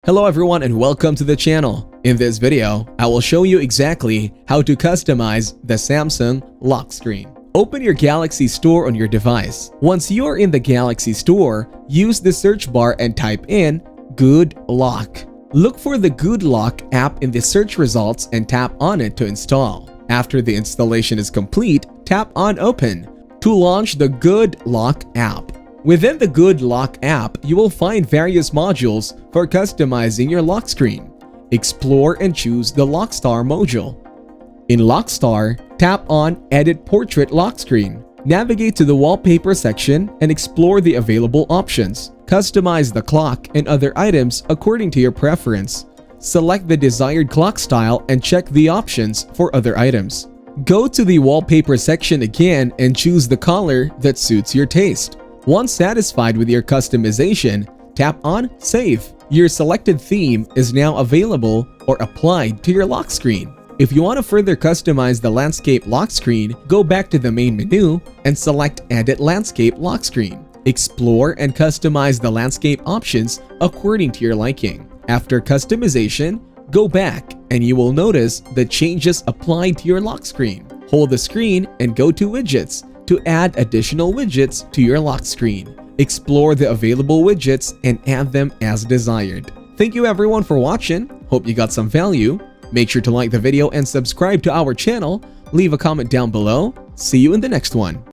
Hello everyone and welcome to the channel. In this video, I will show you exactly how to customize the Samsung lock screen. Open your Galaxy Store on your device. Once you are in the Galaxy Store, use the search bar and type in Good Lock. Look for the Good Lock app in the search results and tap on it to install. After the installation is complete, tap on Open to launch the Good Lock app. Within the Good Lock app, you will find various modules for customizing your lock screen. Explore and choose the Lockstar module. In Lockstar, tap on Edit Portrait Lock Screen. Navigate to the Wallpaper section and explore the available options. Customize the clock and other items according to your preference. Select the desired clock style and check the options for other items. Go to the Wallpaper section again and choose the color that suits your taste. Once satisfied with your customization, tap on Save. Your selected theme is now available or applied to your lock screen. If you want to further customize the landscape lock screen, go back to the main menu and select Edit Landscape Lock Screen. Explore and customize the landscape options according to your liking. After customization, go back and you will notice the changes applied to your lock screen. Hold the screen and go to Widgets to add additional widgets to your lock screen. Explore the available widgets and add them as desired. Thank you everyone for watching. Hope you got some value. Make sure to like the video and subscribe to our channel. Leave a comment down below. See you in the next one.